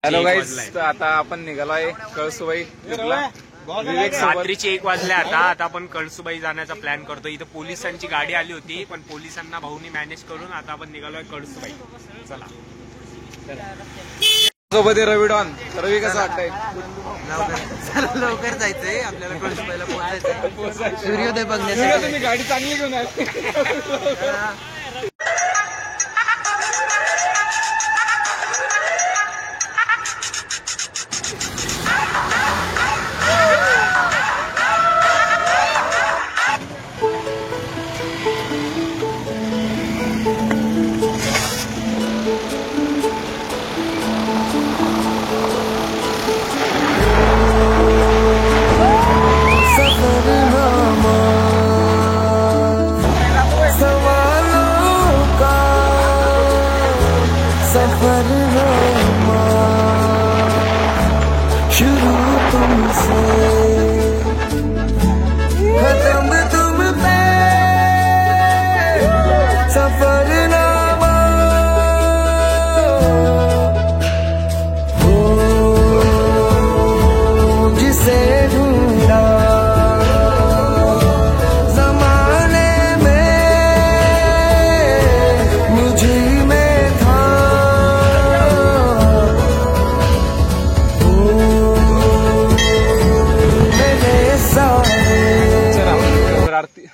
Hello guys, आता आपण निघालोय कळसुबाई. रात्रीचे 1 वाजले. आता आपण कळसुबाई जाण्याचा प्लॅन करतो. इथं पोलिसांची गाडी आली होती, पण पोलिसांना भाऊनी मॅनेज करून आता आपण निघालोय कळसुबाई. चला सोबत रवी डॉन. रवी कसं वाटतंय? लवकर जायचंय आपल्याला कळसुबाईला पोहोचायचं. सूर्योदय बघण्यासाठी तुम्ही गाडी चांगली घेऊन आहे.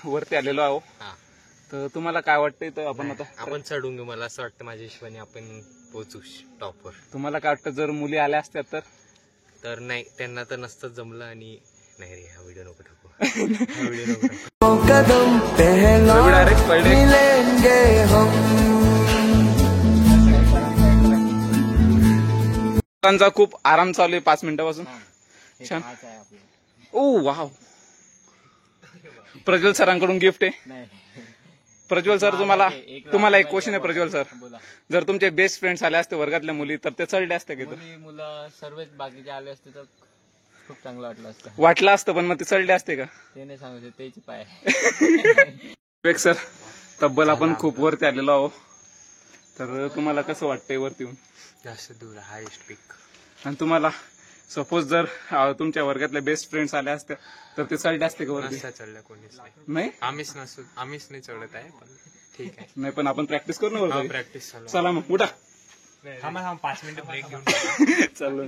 वरती आलेलो आहो. तर तुम्हाला काय वाटतंय? तर आपण चढून घेऊ. मला असं वाटतं माझ्या हिशोबाने आपण पोहोचू टॉपवर. तुम्हाला काय वाटतं जर मुली आल्या असत्या तर नाही, त्यांना तर नसतं जमलं. आणि नाही रे, हा व्हिडिओ नको टाकू. खूप आराम चालू आहे 5 मिनिटापासून. छान. ओ वाव, प्रज्वल सरांकडून गिफ्ट आहे. प्रज्वल सर, तुम्हाला एक क्वेश्चन आहे. प्रज्वल सर, जर तुमचे बेस्ट फ्रेंड्स आले असते वर्गातल्या मुली, तर ते चढले असते की? मुलं सर्वच बाकीचे आले असते तर खूप चांगलं वाटलं असतं, पण मग ते चढले असते का? ते नाही सांगू शकत, त्याची पाय. विवेक सर, तब्बल आपण खूप वरती आलेलो आहो. तर तुम्हाला कसं वाटतंय वरती येऊन? जास्त दूर, हायेस्ट पीक. आणि तुम्हाला सपोज जर तुमच्या वर्गातल्या बेस्ट फ्रेंड्स आल्या असत्या तर ते चढले असते का वरती? चढल्या कोणीच नाही. आम्हीच नाही चढत आहे, पण ठीक आहे. नाही, पण आपण प्रॅक्टिस करू ना. प्रॅक्टिस चालू. चला मग उठा. 5 मिनिटं ब्रेक घेऊन चाललो.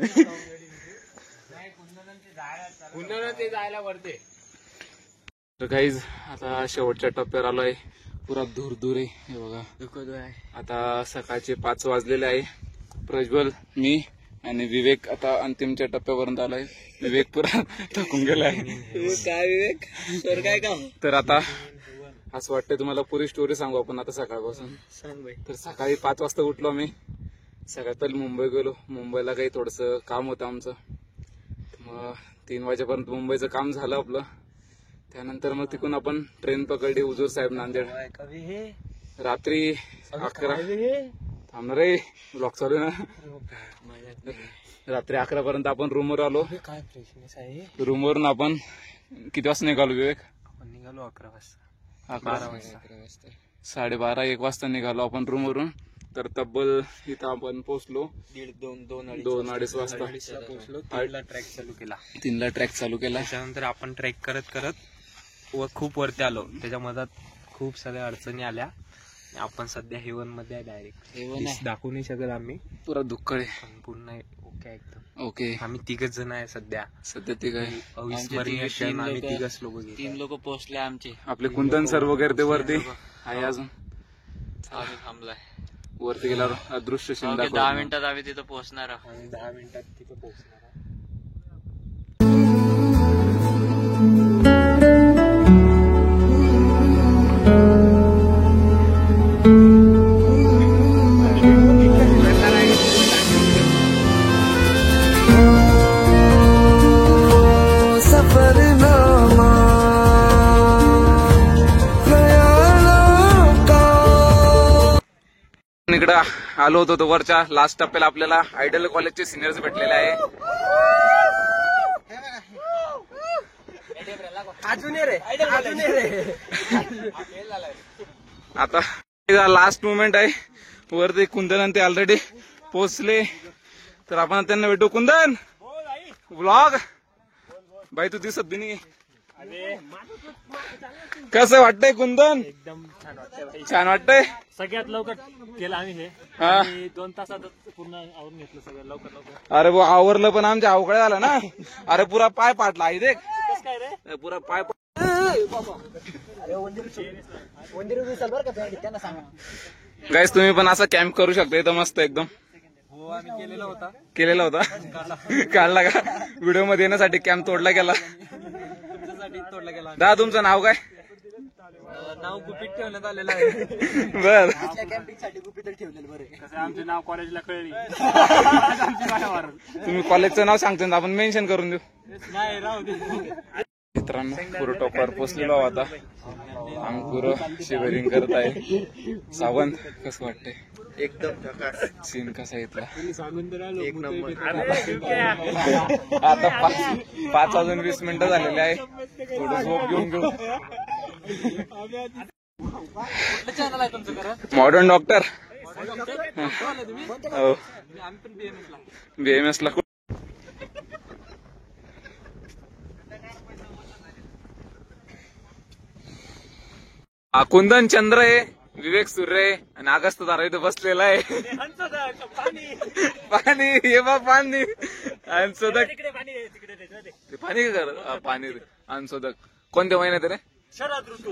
पुन्हा ते जायला वरते. तर गाईज, आता शेवटच्या टप्प्यावर आलोय. पुरा दूर आहे. हे बघा, आता सकाळचे 5 वाजलेले आहे. प्रज्वल, मी आणि विवेक आता अंतिमच्या टप्प्यापर्यंत आलाय. विवेक पुरा थकून गेलाय. काय विवेक सर, काय काम? तर आता असं वाटतंय तुम्हाला पुरी स्टोरी सांगू आपण आता सकाळपासून. सांग बाई. तर सकाळी 5 वाजता उठलो आम्ही. सगळ्यात पहिले मुंबई गेलो. मुंबईला काही थोडंसं काम होतं आमचं. मग 3 वाजेपर्यंत मुंबईचं काम झालं आपलं. त्यानंतर मग तिकडून आपण ट्रेन पकडली हुजूर साहेब नांदेड. रात्री 11 थांबणार रे, ब्लॉक चालू ना. रात्री 11 पर्यंत आपण रूमवर आलो. काय फ्रेशनेस आहे. रूमवरून आपण किती वाजता निघालो विवेक? आपण निघालो 11 वाजता. 11 वाजता. 12:30-1 वाजता निघालो आपण रूमवरून. तर तब्बल इथं आपण पोहोचलो 2-2:30 वाजता पोहोचलो. 3ला ट्रॅक चालू केला. 3ला ट्रॅक चालू केला. त्याच्यानंतर आपण ट्रॅक करत खूप वरती आलो. त्याच्या मधात खूप साऱ्या अडचणी आल्या. आपण सध्या हेवन मध्ये आहे. डायरेक्ट दाखवू नाही शकत आम्ही. पुरा दुःख आहे. पुन्हा ओके एकदम ओके. आम्ही 3 जण आहे सध्या. ते काय अविस्मरणीय क्षण. आम्ही 3 लोक 3 लोक पोहोचले आमचे. आपले कुंदन सर वगैरे ते वरती आहे अजून. थांबलाय वरती गेल्यावर अदृश्य क्षण. 10 मिनिटात आम्ही तिथं पोहोचणार आहोत. 10 मिनिटात तिथं पोहोचणार. इकडं आलो होतो तो वरच्या लास्ट टप्प्याला आपल्याला आयडल कॉलेजचे सिनियर्स भेटलेले आहे. आता लास्ट मोमेंट आहे. वरती कुंदन ते ऑलरेडी पोहोचले. तर आपण त्यांना भेटू. कुंदन ब्लॉग बाई तू दिसत बी नाही. कसं वाटतंय कुंदन? एकदम छान वाटतंय. छान वाटतंय. सगळ्यात लवकर केलं आम्ही हे. हा. आणि 2 तासात पूर्ण आवरून घेतलं सगळं लवकर. अरे वो आवरलं पण आमच्या अवघड झालं ना. अरे पुरा पाय पाटला आई देख. कसं काय रे? पुरा पाय गाईस तुम्ही पण असा कॅम्प करू शकता इथं मस्त एकदम. हो आम्ही केलेला होता काढला का? व्हिडिओ मध्ये येण्यासाठी कॅम्प तोडला गेला. तोडला गेला. दादा तुमचं नाव काय? नाव गुपित ठेवण्यात आलेलं आहे. बर कसं आमचं नाव कॉलेजला कळली. तुम्ही कॉलेजचं नाव सांगतो ना आपण मेन्शन करून देऊ. नाही राहू दे. मित्रांनो पुरं टॉपर पोचलेलो आता. अंकुर शिवरिंग करत आहे. सावंत कसं वाटतंय? एकदम सीन कसा इथला? एक नंबर. आता 5:20 झालेले आहे. थोडं झोप घेऊन घेऊ. चॅनल आहे तुमचं खरं? Modern doctor. हो आम्ही पण BMS ला. कुंदन चंद्र आहे, विवेक सूर्य आहे आणि अगस्त तारा इथं बसलेला आहे. पाणी हे बा पाणी अंशोदक. ते पाणी कर पाणी अंशोदक कोणत्या महिन्यात रे?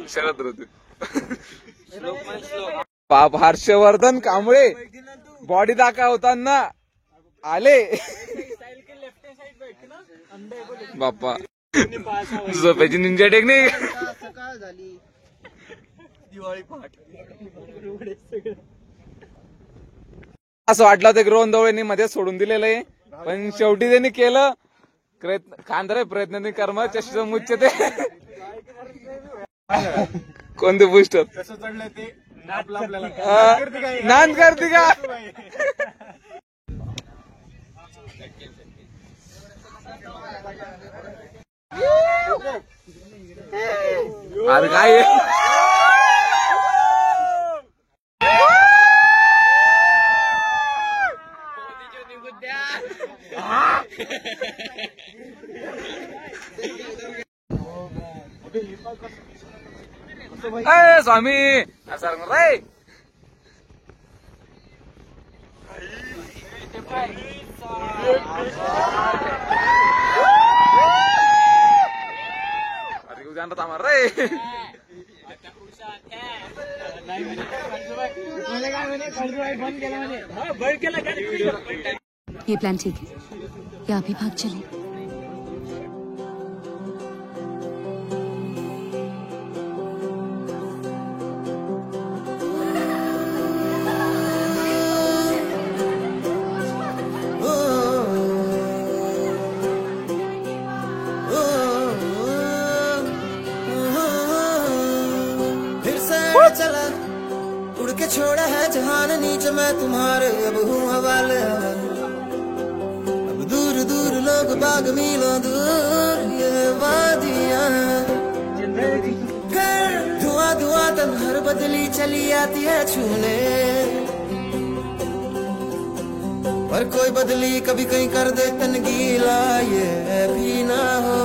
शरद ऋतू. पाप हर्षवर्धन कांबळे बॉडी दाखवताना आले. बाप्पा झोपेची निंजा टेक्निक. असं वाटलं होतं की रोहनदवळेंनी मध्ये सोडून दिलेलं आहे पण शेवटी त्यांनी केलं. खांदरे प्रयत्न कर्म चषी मुच्यते. कोणते बुस्टर नांद करते का? अरे काय स्वामी सर रे. अरे जाणार आम्हाला रे. ये प्लान ठीक है या अभी भाग चले? चला उड़ के छोड़ा है जहान नीचे मैं तुम्हारे अब हूँ हवाले. अब दूर दूर लोग बाग मीलों दूर ये वादियाँ. धुआं धुआं तब हर बदली चली आती है छूने. पर कोई बदली कभी कहीं कर दे तन गीला ये भी ना हो.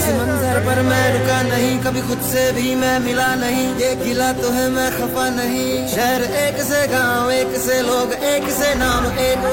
मंजर पर मैं रुका नहीं कभी खुद से भी मैं मिला नहीं. ये गिला तो है मैं खफा नहीं. शहर एक से गांव एक से लोग एक से नाम एक.